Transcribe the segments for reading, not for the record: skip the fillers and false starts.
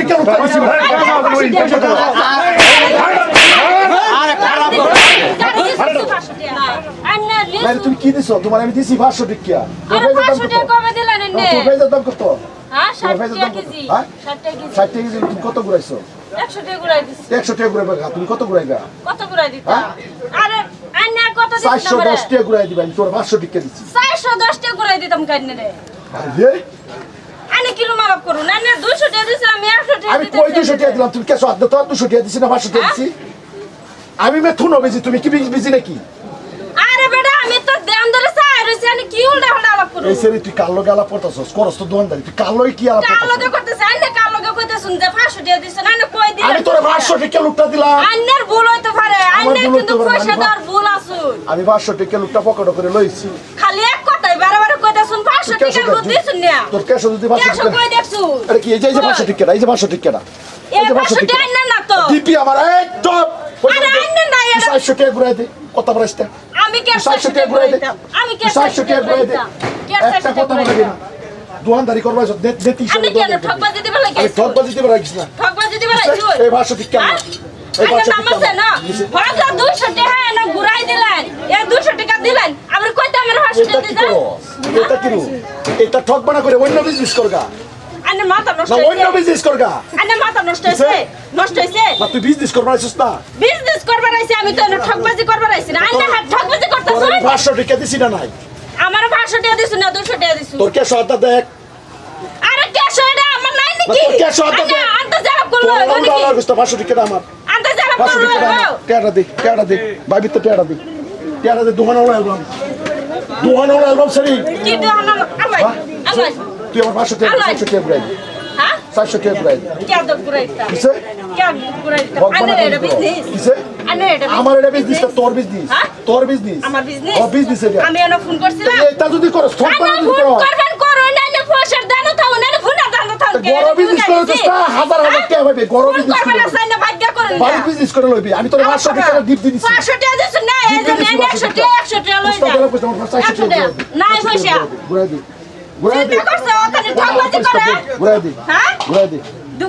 টিকা লুটা দিছি ভাই তুমি কি দিছো তোমার আমি দিছি 500 টিকা কবে দিলেন এনে তো পেজের দাম কত হ্যাঁ 60 টাকা কেজি 60 টাকা কেজি 60 কেজি তুমি কত ঘুরাইছো 100 টাকা ঘুরাই দিছি 100 টাকা ঘুরাইবা তুমি কত ঘুরাইবা কত ঘুরাই দিতা আরে আন্না কত দিছ 410 টাকা ঘুরাই দিবা আমি তোর 500 টাকা দিছি 410 টাকা ঘুরাই দিতাম কান্নে রে আরে আনে কিলো মারাপ করুন আনে 200 টাকা দিছ আমি 100 টাকা আমি কই 200 টাকা দিলাম তুমি কেসো আদে তো 200 টাকা দিছি না 500 টাকা দিছি আমি মেথুন বেজি তুমি কি বিজি নাকি আরে বেটা আমি তো দাম ধরে চাই রইছি আনে কি উল্টা উল্টা আলাপ করুন এই সেরি তুই কালো গালা পড়তাছস করস তো দোকানদারি তুই কালোই কি আলাপ কালো কে করতেছ আনে কালো কে কইতেছুন যে 500 টাকা দিছ না কই দিল আমি তোর 500 টাকা লুটা দিলাম আন্নের ভুল হইতে পারে আন্নের কিন্তু পয়সা দেওয়ার ভুল আছে আমি 500 টাকা লুটা পকেট করে লইছি খালি এক কথাই বারবার কইতেছুন 500 টাকা বুদ্ধি দিছুন না তোর কেসো যদি 500 কেসো টাকা কই দেখছু আরে কি এই যে 500 টাকা এই যে 500 টাকা এই 500 টাকা আন্নের না তো দিপি আমার একদম আরে আন্নের না 400 টাকা ঘুরাই দে কত বড়স্তা আমি কে 400 টাকা ঘুরাই দে আমি কে 400 টাকা ঘুরাই দে একটা কথা বলে দিনা দোকানদারি করবাই দেতি আমি কেন ঠকবাজি দিবা আমি লাগে ঠকবাজি দিতে পারিস না ঠকবাজি দিবা লাগে এই 500 টাকা এই আরে 500 নাম আছে না ভাড়া 200 টাকা না ঘুরাই দিলেন এই 200 টাকা দিলেন আবার কইতে আমার এটা হসপিটাল কি দিতা করো এটা কি এটা ঠকবানা করে অন্য বিজনেস করগা আনে মাথা নষ্ট না অন্য হইছে বিজনেস করগা আনে মাথা নষ্ট হইছে নষ্ট হইছে না তুই বিজনেস করবা আইছিস না বিজনেস করবার আইছি আমি তো ঠকবাজি করবার আইছি না আনে হাত ঠকবাজি তোর করতেছ আমি 500 টাকা দিছি না নাই আমার 500 টাকা দিছ না 200 টাকা দিছ তোর কে সহায়তা দেখ আরে ক্যাশ এটা আমার নাই নাকি তোর ক্যাশ হতো তো? আন্তা যারা করলো তোর নাম নাকি ডালার গুস্ত 500 টাকা আমার আন্তা যারা 500 করলো টাকা আমার টেড়া দে ভাই তো টেড়া দে দোকান ওলা অ্যালবাম সরি কি তো আমার আল্লাহ আল্লাহ তুই আমার 500 টাকা 500 টাকা ঘুরাই দে হ্যাঁ 400 টাকা ঘুরাই দে क्या दो गुराइता কিসে क्या गुराइता ভগবান আনে এটা বিজনেস কিসে আনে এটা আমার এটা বিজনেস তোর বিজনেস হ্যাঁ? তোর বিজনেস আমার বিজনেস ও বিজনেস এটা আমি এনে ফোন করছিলাম এটা যদি করস ফোন আনে করে ফোন যদি করস করবেন করো না না পয়সার দানো তাও না ফোন দানো তাও বড় বিজনেস করে তো হাজার টাকা হবে বড় ফোন বিজনেস করবেন করে না না ভাগ্য করেন বাড়ি বিজনেস করে লইবি আমি তোর 500 টাকা ডিপ দিছি 500 টাকা দিছ না এই যে 100 টাকা লই যা নাই পয়সা ঘুরাই দে ঘুরাই দে চিন্তা করছ ওখানে ঠকবাজি করে ঘুরাই দে হ্যাঁ ঘুরাই দে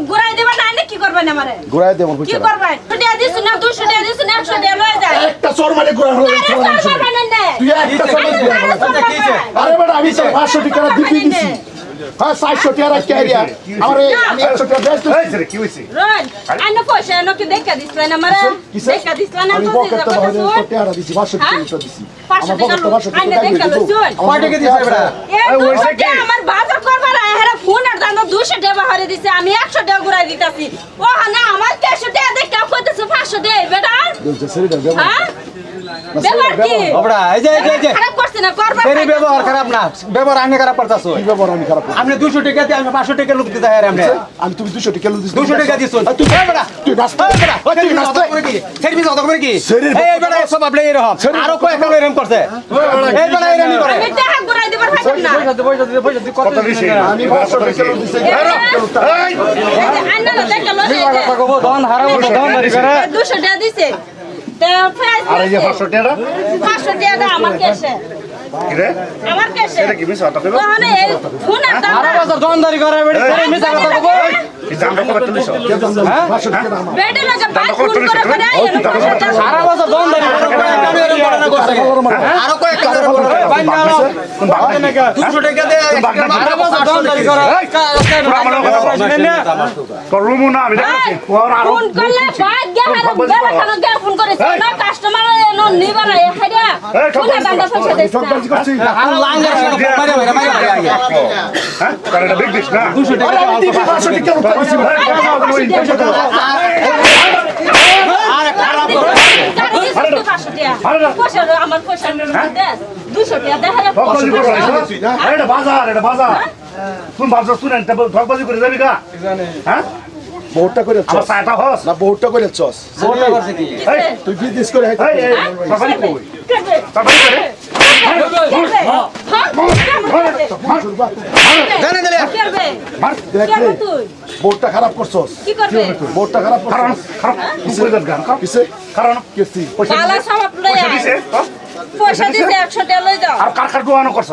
গুরাই দিবা না কি করবেন আমারে ঘুরাই দে আমার কি পয়সা করবেন 100 টাকা দিছ না 200 টাকা দিছ না 100 টাকা লই যায় একটা চোর মানে ঘুরাই হলো আরে সর করবেন না তুই একটা চোর মানে আরে বেটা আমি তোর 500 টাকা দিবি দিছি হ্যাঁ 400 টাকা রাখ ক্যারিয়া আরে আমি 100 টাকা বেচ দিছি কি হইছে রোজ আইনা পয়সা এনো কি দেখা দিছলেন আমারে দেখা দিছলেন না আমি তো পকেট তো বাইরে টাকা দিছি 500 টাকা দিছি 500 টাকা আইনা দেখা লইছুন কয় টাকা দিছ বেটা এই 200 টাকা আমার বাজার করবার হেরা ফোন আর দাম 200 টাকা বাহারে দিছে আমি 100 টাকা ঘুরাই দিতাছি ও না আমার 400 টাকা দেখা কইতেছে 500 টাকা বেটা হ্যাঁ ব্যবহার কি ওবড়া এই যে খারাপ করছ না করবার তেরি ব্যবহার খারাপ না ব্যবহার আনে খারাপ করতাছো কি ব্যাপার আমি খারাপ আপনি 200 টাকা দিয়ে আমি 500 টাকা লোক দিতে আর আপনি আমি তুমি 200 টাকা দিছি 200 টাকা দিছো তুই বেটা তুই রাস্তা বেটা ওই তুই রাস্তা করে কি সার্ভিস অত করে কি শরীর- এই বেটা সব আপনি এরকম আরো কয়েক জন এরকম করছে এই বেটা এরকম করে আমি টাকা ঘুরাই দিবার পাইতাম না কত দিছে আমি 500 টাকা দিছি আইনা দেখা লই কবো দন হারাবো দন ধরি করে 200 টাকা দিছে তে প্রাইস আর এই যে 500 টাকা 500 টাকা আমার কেসে কি রে আমার কেসে এটা কি মিছা কথা কইলো ওখানে ফোন আর দাম আরো বছর দন ধরি করে বেটা সেই মিছা কথা কবো কি দাম কত তুলিছ 500 টাকা আমার বেটা লাগা বাই ফোন করে করে আরো বছর দন ধরি করে আমি এরকম করে না করছে আরো কয়েক জন বাইন না 200 টাকা দিয়ে আরো বছর দন ধরি করে তোর রুমু না আমি দেখছি ওর আরো ফোন করলে বাই গেহারা বেলা কেন গে ফোন করে না কাস্টমার নো নিবা না এখানে ফোন দাম পয়সা দেছ না ঠকবাজি করছি আর লাঙ্গা মারে মারে আগে হ্যাঁ কারণ এটা বিগ ডিশ না 200 টাকা আমি দিবি 500 টাকা লুটা দিছি আরে খারাপ আমার পয়সা 200 টাকা দেখা ঠকবাজি করে এটা বাজার এটা বাজার তুমি বাজার শুনেন ঠকবাজি করে যাবি কা হ্যাঁ বহুতটা করে আমার চস চাটা হস না বহুতটা করে চস মোটা করছে কি এই তুই বিজনেস করে এই এই সবাই কই সবাই করে জানে দিলে মার বহুতটা খারাপ করছস কি করবে বহুতটা খারাপ কারণ করছস খারাপ কুকুর গান কিসে কারণ কেসি পয়সা বালা সব পয়সা লইয়া দিছে পয়সা দিছে 100 টাকা লই যাও আর কার কার দোয়ানো করছ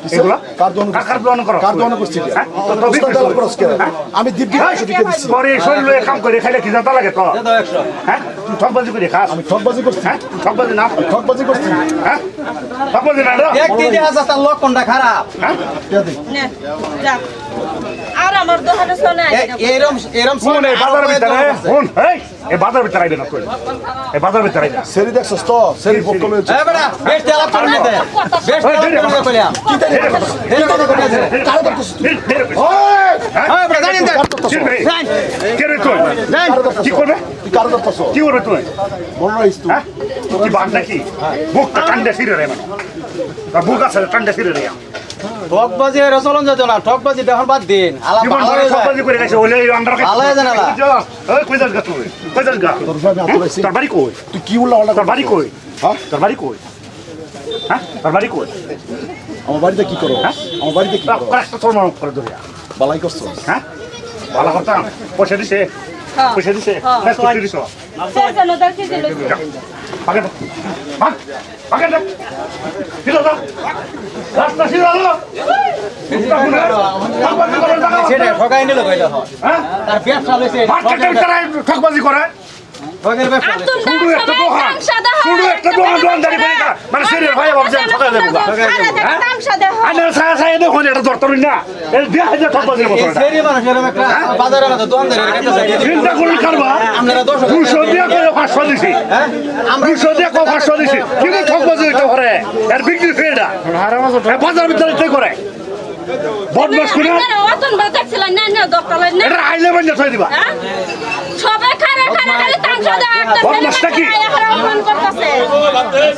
এগুলা কার দোয়ানো কার দোয়ানো করো কার দোয়ানো করছি হ্যাঁ? তো তো উস্তাদ বিক্রি আলাপ করো। করছ কেন আমি দিব্যি 500 টাকা দিছি পরে শরীরে কাম করে খাইলে কি জানতা লাগে তো দাও 100 হ্যাঁ তুই ঠকবাজি করে খাস আমি ঠকবাজি করছি হ্যাঁ ঠকবাজি না ঠকবাজি করছি হ্যাঁ ঠকবাজি না রে? এক 3000 তার লক্ষণটা খারাপ হ্যাঁ টিয়া দে নে যা আর আমার দোহানে শোনা এরম এরম শুন এই বাজার ভিতরে শুন এই বাজার ভিতরে আইবে না তুই এই বাজার ভিতরে আইবে না সেরি দেখছস তো সেরি পক্ষ লয়েছে এ বেটা বেশ তেলাপ করে নিতে বেশ তেলাপ করে কইলাম কি তাই দেরি কথা কইলা কার করছস ধীরে ধীরে কর। ওই এই বেটা জানেন তো কার করছস ধীরে ভাই। জান কে রে তুই জান কি করবে তুই কার করছস কি করবে তুই মন রাইস তুই হ্যাঁ কি বাদ নাকি বুকটা টান্ডা ফিরে রে মানে তার বুক আছে টান্ডা ফিরে রে ঠকবাজি এর চলন যেত না ঠকবাজি দেখুন বাদ দিন আলা জীবন ভালো ধরে হয়ে যায় ঠকবাজি করে গেছে ওলে আন্ডার ভালো হয়ে যায় না। ওই কই যাস গা তুই কই যাস গা তোর ভাই আমি আতরাইছি তোর বাড়ি কই তুই কি উল্লা উল্লা তোর বাড়ি কই হ্যাঁ তোর বাড়ি কই হ্যাঁ তোর বাড়ি কই আমার বাড়িতে কি করো হ্যাঁ? আমার বাড়িতে কি করো একটা তোর মার করে ধরিয়া বালাই করছস হ্যাঁ ভালো কথা পয়সা দিছে হ্যাঁ। পয়সা দিছে হ্যাঁ। হ্যাঁ পয়সা দিছো সেজন্য তার কি দিল পাকে দাও পাকে দাও দিলো দাও রাস্তা সিধা দাও সেটা ঠকাই নিল কইলা হ্যাঁ তার ব্যবসা লইছে মার্কেটের ভিতরে ঠকবাজি করে ঠকের ব্যবসা লইছে। আতুন শুধু একটা দোকান শুধু একটা দোকান দোকানদারি করে না মানে সিরিয়াল ভাই ভাবছেন ঠকাই দেবো তামসা দেহ আইনার ছায়া ছায়া দেখুন এটা দরকার না এই দিয়ে হাজার ঠকবাজির মতো এই এটা সেরি মানুষ এরকম একটা বাজারের মধ্যে দোকানদারের কাছে যায় চিন্তা করুন কারবা আপনারা 200 দুশো দিয়ে করে 500 দিছি হ্যাঁ আমরা 200 দিয়ে 500 দিছি কিন্তু ঠকবাজি হইতে পারে এর বিক্রি ফেডা বাজার ভিতরে কি করে বদমাস করে অতন বাজাচ্ছিলেন না না দক্তলেন না এটা আইলে বন্ধ করে দিবা হ্যাঁ সবাই খারে খারে খালি তামসা দেহ একটা বদমাসটা কি? অপমান করতেছে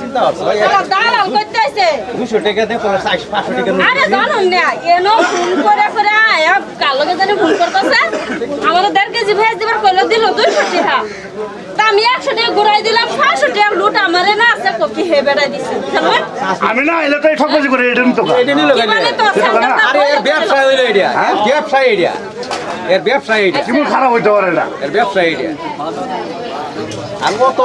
চিন্তা করছো ভাই দালাল করতেছে 200 টাকা দিয়ে পরে 500 টাকা নোট আরে জানুন না এনো ফোন করে করে আয়া কালকে জানি ফোন করতেছে আমাদের 1.5 কেজি ভেজ দিবার কইলো দিল 200 টাকা তা আমি 100 টাকা ঘুরাই দিলাম 500 টাকা লুট আমারে না আছে কপি হে বেড়াই দিছে জানেন আমি না আইলে তো এই ঠকবাজি করে এটা নিতো এটা নিল কি মানে তো আরে এর ব্যবসা হইলো এটা ব্যবসা এটা এর ব্যবসা এটা কেমন খারাপ হইতে পারে না এর ব্যবসা এটা আর কত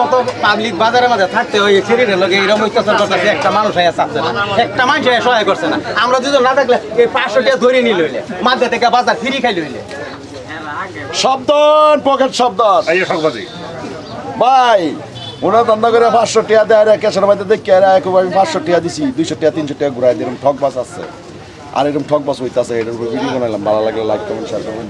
পাবলিক বাজারের মধ্যে থাকতে ওই শরীরের লগে এরকম অত্যাচার করতেছে একটা মানুষ আয়া চাচ্ছে না একটা মানুষ আয়া সহায় করছে না আমরা দুজন না থাকলে এই 500 টাকা ধরে নিল হইলে মাঝে থেকে বাজার ফ্রি খাইল হইলে শব্দন পকেট শব্দন এই ঠকবাজি ভাই ওনার দান্দা করে 500 টাকা দেয় আর ক্যাশের মধ্যে দেখি আর আমি 500 টাকা দিছি 200 টাকা 300 টাকা ঘুরাই দিলাম ঠকবাজ আছে আর এরকম ঠকবাজ হইতাছে এটার উপর ভিডিও বানাইলাম ভালো লাগলে লাইক কমেন্ট শেয়ার করবেন